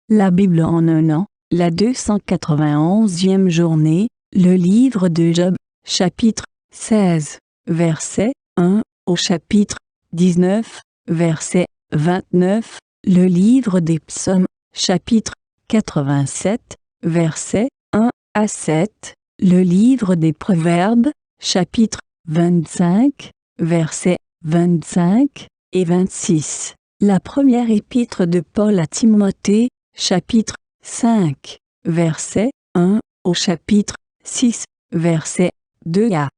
La Bible en un an, la 291e journée, le livre de Job, chapitre 16, verset 1 au chapitre 19, verset 29, le livre des psaumes, chapitre 87, verset 1 à 7, le livre des proverbes, chapitre 25, versets 25 et 26. La première épître de Paul à Timothée, chapitre 5, verset 1 au chapitre 6, verset 2 à.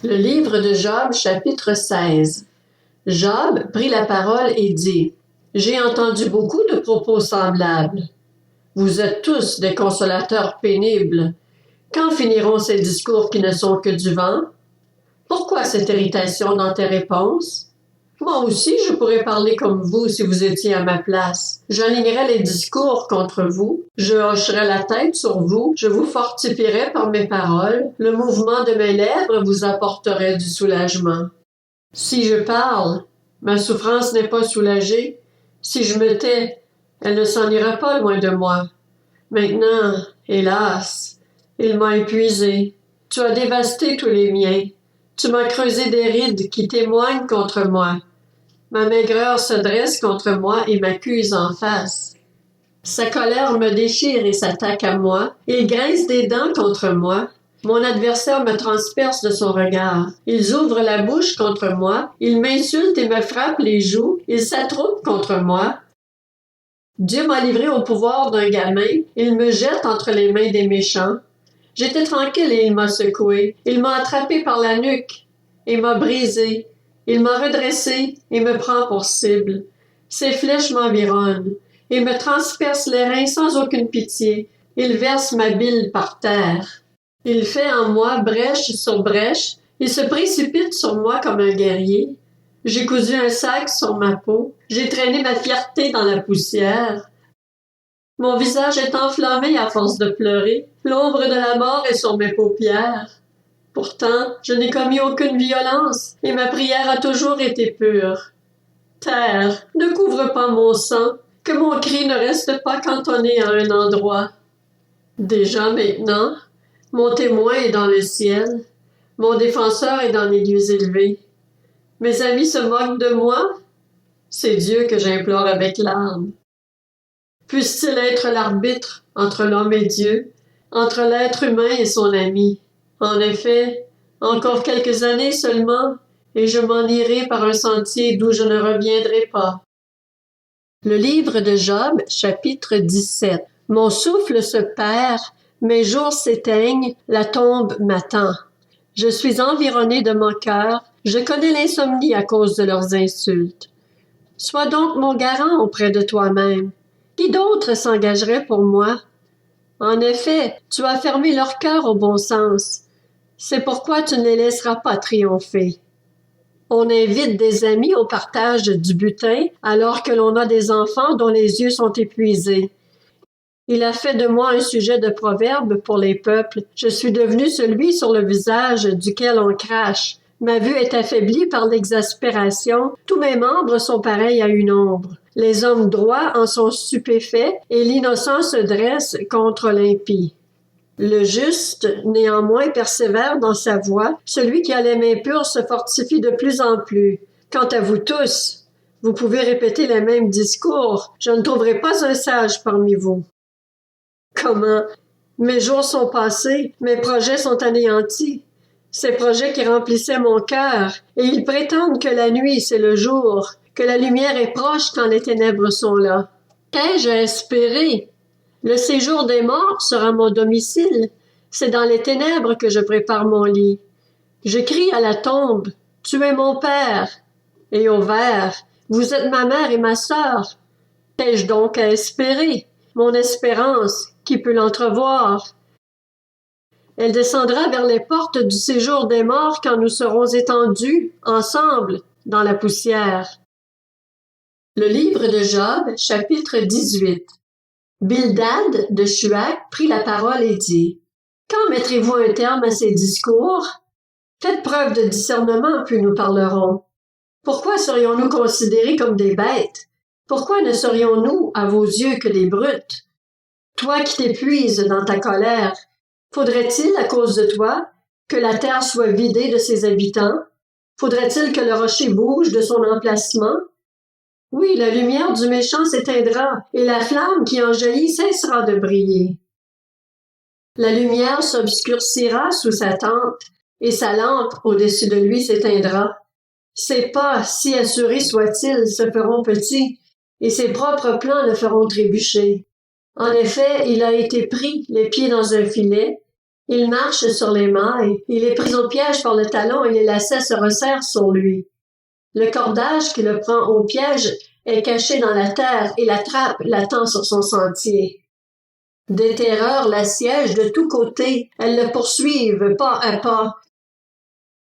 Le livre de Job, chapitre 16. Job prit la parole et dit: J'ai entendu beaucoup de propos semblables. Vous êtes tous des consolateurs pénibles. Quand finiront ces discours qui ne sont que du vent? Pourquoi cette irritation dans tes réponses? Moi aussi, je pourrais parler comme vous si vous étiez à ma place. J'alignerais les discours contre vous, je hocherais la tête sur vous, je vous fortifierais par mes paroles, le mouvement de mes lèvres vous apporterait du soulagement. Si je parle, ma souffrance n'est pas soulagée. Si je me tais, elle ne s'en ira pas loin de moi. Maintenant, hélas, il m'a épuisé. Tu as dévasté tous les miens. Tu m'as creusé des rides qui témoignent contre moi. Ma maigreur se dresse contre moi et m'accuse en face. Sa colère me déchire et s'attaque à moi. Il grince des dents contre moi. Mon adversaire me transperce de son regard. Ils ouvrent la bouche contre moi. Ils m'insultent et me frappent les joues. Ils s'attroupent contre moi. Dieu m'a livré au pouvoir d'un gamin. Il me jette entre les mains des méchants. J'étais tranquille et il m'a secoué. Il m'a attrapé par la nuque et m'a brisé. Il m'a redressé et me prend pour cible. Ses flèches m'environnent et me transpercent les reins sans aucune pitié. Il verse ma bile par terre. Il fait en moi brèche sur brèche. Il se précipite sur moi comme un guerrier. J'ai cousu un sac sur ma peau. J'ai traîné ma fierté dans la poussière. Mon visage est enflammé à force de pleurer. L'ombre de la mort est sur mes paupières. Pourtant, je n'ai commis aucune violence et ma prière a toujours été pure. Terre, ne couvre pas mon sang, que mon cri ne reste pas cantonné à un endroit. Déjà maintenant, mon témoin est dans le ciel, mon défenseur est dans les lieux élevés. Mes amis se moquent de moi. C'est Dieu que j'implore avec larmes. Puisse-t-il être l'arbitre entre l'homme et Dieu, entre l'être humain et son ami? En effet, encore quelques années seulement, et je m'en irai par un sentier d'où je ne reviendrai pas. Le livre de Job, chapitre 17. Mon souffle se perd, mes jours s'éteignent, la tombe m'attend. Je suis environné de moqueurs, je connais l'insomnie à cause de leurs insultes. Sois donc mon garant auprès de toi-même. Qui d'autre s'engagerait pour moi? En effet, tu as fermé leur cœur au bon sens. C'est pourquoi tu ne les laisseras pas triompher. On invite des amis au partage du butin alors que l'on a des enfants dont les yeux sont épuisés. Il a fait de moi un sujet de proverbe pour les peuples. Je suis devenu celui sur le visage duquel on crache. Ma vue est affaiblie par l'exaspération. Tous mes membres sont pareils à une ombre. Les hommes droits en sont stupéfaits et l'innocent se dresse contre l'impie. Le juste, néanmoins, persévère dans sa voie. Celui qui a les mains pures se fortifie de plus en plus. Quant à vous tous, vous pouvez répéter les mêmes discours. Je ne trouverai pas un sage parmi vous. Comment? Mes jours sont passés, mes projets sont anéantis. Ces projets qui remplissaient mon cœur, et ils prétendent que la nuit, c'est le jour, que la lumière est proche quand les ténèbres sont là. Qu'ai-je à espérer? Le séjour des morts sera mon domicile. C'est dans les ténèbres que je prépare mon lit. Je crie à la tombe, « Tu es mon père !» Et au ver, « Vous êtes ma mère et ma sœur !» Qu'ai-je donc à espérer? Mon espérance, qui peut l'entrevoir? Elle descendra vers les portes du séjour des morts quand nous serons étendus, ensemble, dans la poussière. Le livre de Job, chapitre 18. Bildad de Shuach prit la parole et dit: Quand mettrez-vous un terme à ces discours? Faites preuve de discernement, puis nous parlerons. Pourquoi serions-nous considérés comme des bêtes? Pourquoi ne serions-nous, à vos yeux, que des brutes? Toi qui t'épuises dans ta colère, faudrait-il, à cause de toi, que la terre soit vidée de ses habitants? Faudrait-il que le rocher bouge de son emplacement? Oui, la lumière du méchant s'éteindra, et la flamme qui en jaillit cessera de briller. La lumière s'obscurcira sous sa tente, et sa lampe au-dessus de lui s'éteindra. Ses pas, si assurés soient-ils, se feront petits, et ses propres plans le feront trébucher. En effet, il a été pris, les pieds dans un filet, il marche sur les mailles, il est pris au piège par le talon et les lacets se resserrent sur lui. Le cordage qui le prend au piège est caché dans la terre et la trappe l'attend sur son sentier. Des terreurs l'assiègent de tous côtés, elles le poursuivent pas à pas.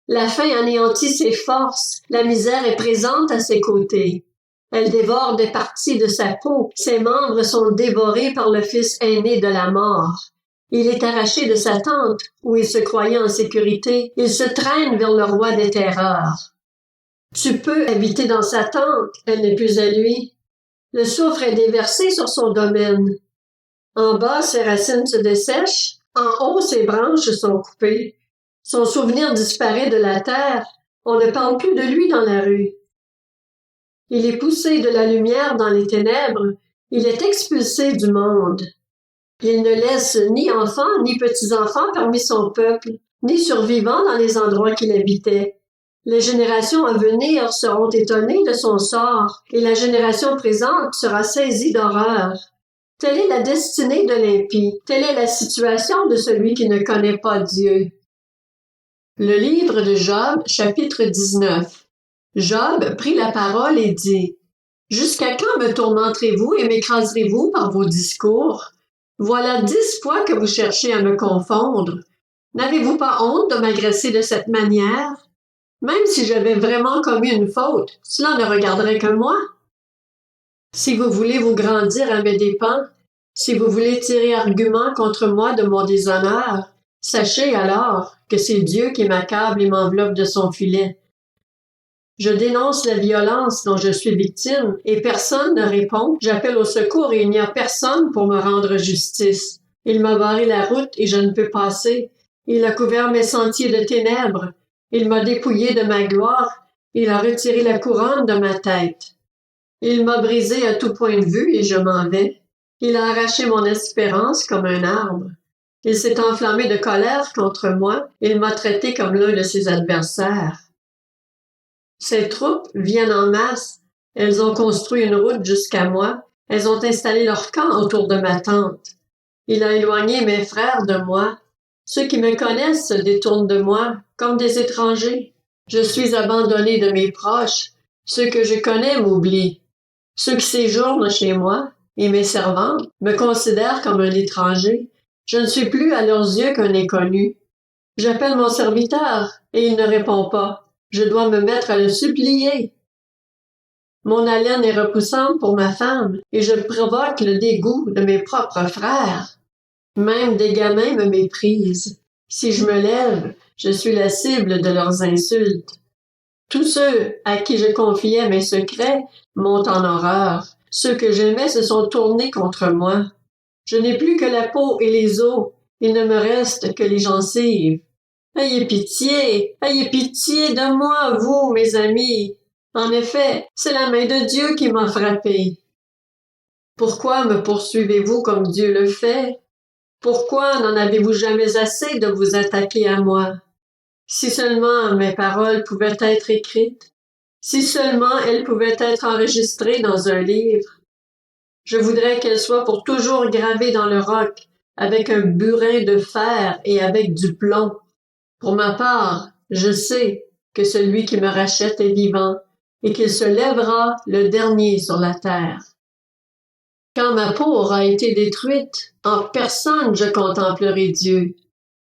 La faim anéantit ses forces, la misère est présente à ses côtés. Elle dévore des parties de sa peau, ses membres sont dévorés par le fils aîné de la mort. Il est arraché de sa tente, où il se croyait en sécurité, il se traîne vers le roi des terreurs. Tu peux habiter dans sa tente, elle n'est plus à lui. Le soufre est déversé sur son domaine. En bas, ses racines se dessèchent, en haut, ses branches sont coupées. Son souvenir disparaît de la terre, on ne parle plus de lui dans la rue. Il est poussé de la lumière dans les ténèbres, il est expulsé du monde. Il ne laisse ni enfants ni petits-enfants parmi son peuple, ni survivants dans les endroits qu'il habitait. Les générations à venir seront étonnées de son sort, et la génération présente sera saisie d'horreur. Telle est la destinée de l'impie, telle est la situation de celui qui ne connaît pas Dieu. Le livre de Job, chapitre 19. Job prit la parole et dit: « Jusqu'à quand me tourmenterez-vous et m'écraserez-vous par vos discours? Voilà 10 fois que vous cherchez à me confondre. N'avez-vous pas honte de m'agresser de cette manière? Même si j'avais vraiment commis une faute, cela ne regarderait que moi. Si vous voulez vous grandir à mes dépens, si vous voulez tirer argument contre moi de mon déshonneur, sachez alors que c'est Dieu qui m'accable et m'enveloppe de son filet. Je dénonce la violence dont je suis victime et personne ne répond. J'appelle au secours et il n'y a personne pour me rendre justice. Il m'a barré la route et je ne peux passer. Il a couvert mes sentiers de ténèbres. Il m'a dépouillé de ma gloire. Il a retiré la couronne de ma tête. Il m'a brisé à tout point de vue et je m'en vais. Il a arraché mon espérance comme un arbre. Il s'est enflammé de colère contre moi. Il m'a traité comme l'un de ses adversaires. Ces troupes viennent en masse. Elles ont construit une route jusqu'à moi. Elles ont installé leur camp autour de ma tente. Il a éloigné mes frères de moi. Ceux qui me connaissent se détournent de moi, comme des étrangers. Je suis abandonné de mes proches. Ceux que je connais m'oublient. Ceux qui séjournent chez moi, et mes servantes, me considèrent comme un étranger. Je ne suis plus à leurs yeux qu'un inconnu. J'appelle mon serviteur, et il ne répond pas. Je dois me mettre à le supplier. Mon haleine est repoussante pour ma femme, et je provoque le dégoût de mes propres frères. Même des gamins me méprisent. Si je me lève, je suis la cible de leurs insultes. Tous ceux à qui je confiais mes secrets m'ont en horreur. Ceux que j'aimais se sont tournés contre moi. Je n'ai plus que la peau et les os. Il ne me reste que les gencives. Ayez pitié de moi, vous, mes amis. En effet, c'est la main de Dieu qui m'a frappé. Pourquoi me poursuivez-vous comme Dieu le fait? Pourquoi n'en avez-vous jamais assez de vous attaquer à moi? Si seulement mes paroles pouvaient être écrites, si seulement elles pouvaient être enregistrées dans un livre. Je voudrais qu'elles soient pour toujours gravées dans le roc, avec un burin de fer et avec du plomb. Pour ma part, je sais que celui qui me rachète est vivant et qu'il se lèvera le dernier sur la terre. Quand ma peau aura été détruite, en personne je contemplerai Dieu.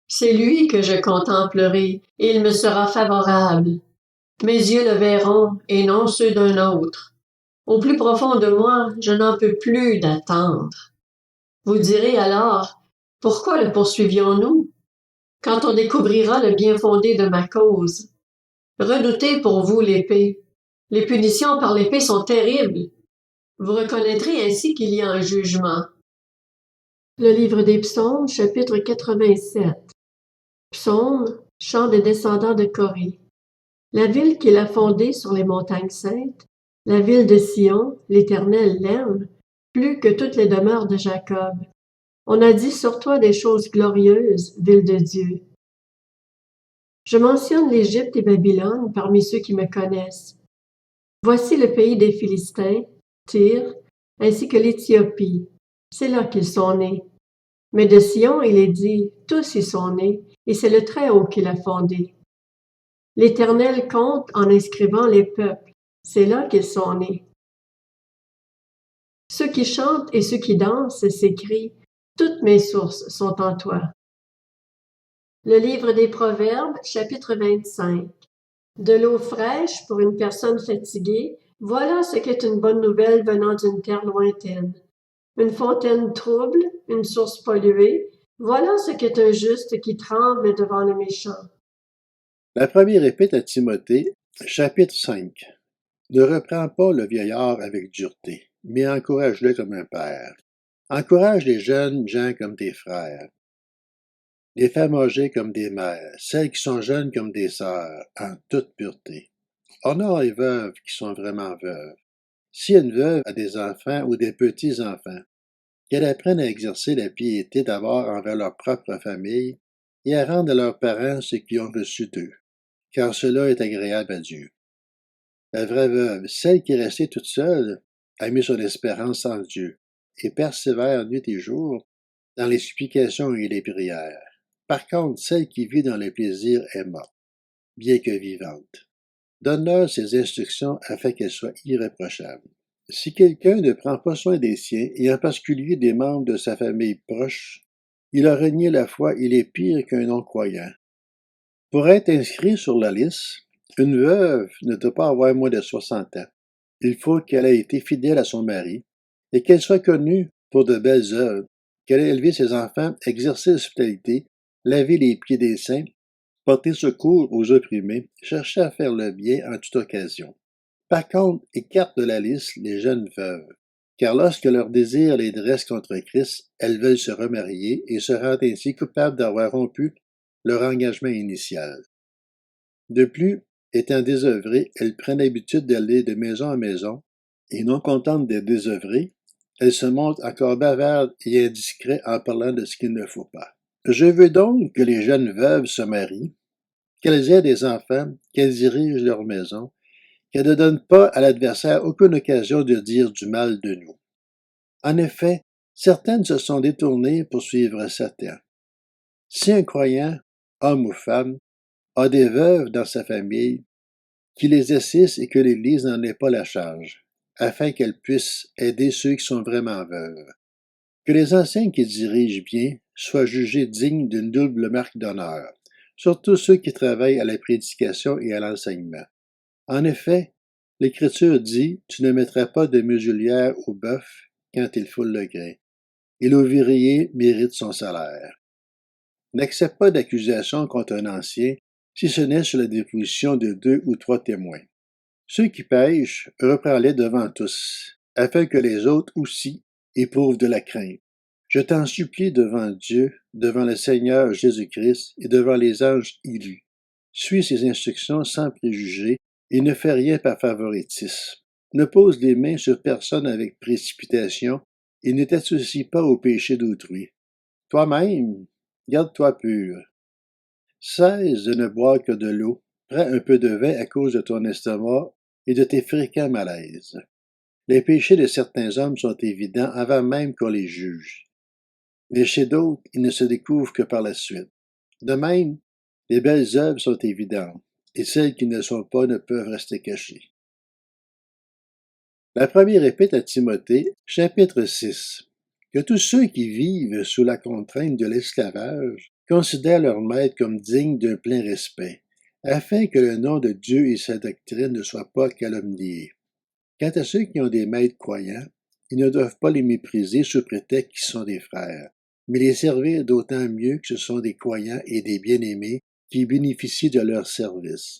C'est lui que je contemplerai et il me sera favorable. Mes yeux le verront et non ceux d'un autre. Au plus profond de moi, je n'en peux plus d'attendre. Vous direz alors, pourquoi le poursuivions-nous? Quand on découvrira le bien fondé de ma cause. Redoutez pour vous l'épée. Les punitions par l'épée sont terribles. Vous reconnaîtrez ainsi qu'il y a un jugement. Le livre des Psaumes, chapitre 87. Psaume, chant des descendants de Corée. La ville qu'il a fondée sur les montagnes saintes, la ville de Sion, l'Éternel l'aime, plus que toutes les demeures de Jacob. On a dit sur toi des choses glorieuses, ville de Dieu. Je mentionne l'Égypte et Babylone parmi ceux qui me connaissent. Voici le pays des Philistins, Tyr, ainsi que l'Éthiopie. C'est là qu'ils sont nés. Mais de Sion, il est dit, tous y sont nés, et c'est le Très-Haut qui l'a fondé. L'Éternel compte en inscrivant les peuples. C'est là qu'ils sont nés. Ceux qui chantent et ceux qui dansent s'écrient, toutes mes sources sont en toi. Le livre des Proverbes, chapitre 25. De l'eau fraîche pour une personne fatiguée, voilà ce qu'est une bonne nouvelle venant d'une terre lointaine. Une fontaine trouble, une source polluée, voilà ce qu'est un juste qui tremble devant le méchant. La première épître à Timothée, chapitre 5. Ne reprends pas le vieillard avec dureté, mais encourage-le comme un père. Encourage les jeunes gens comme tes frères, les femmes âgées comme des mères, celles qui sont jeunes comme des sœurs, en toute pureté. Honore les veuves qui sont vraiment veuves. Si une veuve a des enfants ou des petits-enfants, qu'elle apprenne à exercer la piété d'abord envers leur propre famille et à rendre à leurs parents ce qu'ils ont reçu d'eux, car cela est agréable à Dieu. La vraie veuve, celle qui est restée toute seule, a mis son espérance en Dieu et persévère nuit et jour dans les supplications et les prières. Par contre, celle qui vit dans le plaisir est morte, bien que vivante. Donne-leur ses instructions afin qu'elles soient irréprochables. Si quelqu'un ne prend pas soin des siens, et en particulier des membres de sa famille proche, il a renié la foi, il est pire qu'un non-croyant. Pour être inscrit sur la liste, une veuve ne doit pas avoir moins de 60 ans. Il faut qu'elle ait été fidèle à son mari et qu'elle soit connue pour de belles œuvres, qu'elle ait élevé ses enfants, exercé l'hospitalité, lavé les pieds des saints, porté secours aux opprimés, cherché à faire le bien en toute occasion. Par contre, écarte de la liste les jeunes veuves, car lorsque leur désir les dresse contre Christ, elles veulent se remarier et se rendent ainsi coupables d'avoir rompu leur engagement initial. De plus, étant désœuvrées, elles prennent l'habitude d'aller de maison en maison, et non contentes d'être désœuvrées, elles se montrent encore bavardes et indiscrets en parlant de ce qu'il ne faut pas. Je veux donc que les jeunes veuves se marient, qu'elles aient des enfants, qu'elles dirigent leur maison, qu'elles ne donnent pas à l'adversaire aucune occasion de dire du mal de nous. En effet, certaines se sont détournées pour suivre Satan. Si un croyant, homme ou femme, a des veuves dans sa famille, qu'il les assiste et que l'Église n'en ait pas la charge, afin qu'elles puissent aider ceux qui sont vraiment veuves. Que les anciens qui dirigent bien soient jugés dignes d'une double marque d'honneur, surtout ceux qui travaillent à la prédication et à l'enseignement. En effet, l'Écriture dit « Tu ne mettras pas de muselière au bœuf quand il foule le grain, et l'ouvrier mérite son salaire. » N'accepte pas d'accusation contre un ancien, si ce n'est sur la déposition de 2 ou 3 témoins. Ceux qui pêchent, reprends-les devant tous, afin que les autres aussi éprouvent de la crainte. Je t'en supplie devant Dieu, devant le Seigneur Jésus-Christ et devant les anges élus. Suis ses instructions sans préjugés et ne fais rien par favoritisme. Ne pose les mains sur personne avec précipitation et ne t'associe pas au péché d'autrui. Toi-même, garde-toi pur. Cesse de ne boire que de l'eau. Prends un peu de vin à cause de ton estomac et de tes fréquents malaises. Les péchés de certains hommes sont évidents avant même qu'on les juge. Mais chez d'autres, ils ne se découvrent que par la suite. De même, les belles œuvres sont évidentes, et celles qui ne sont pas ne peuvent rester cachées. La première épître à Timothée, chapitre 6. Que tous ceux qui vivent sous la contrainte de l'esclavage considèrent leur maître comme digne d'un plein respect, afin que le nom de Dieu et sa doctrine ne soient pas calomniés. Quant à ceux qui ont des maîtres croyants, ils ne doivent pas les mépriser sous prétexte qu'ils sont des frères, mais les servir d'autant mieux que ce sont des croyants et des bien-aimés qui bénéficient de leur service.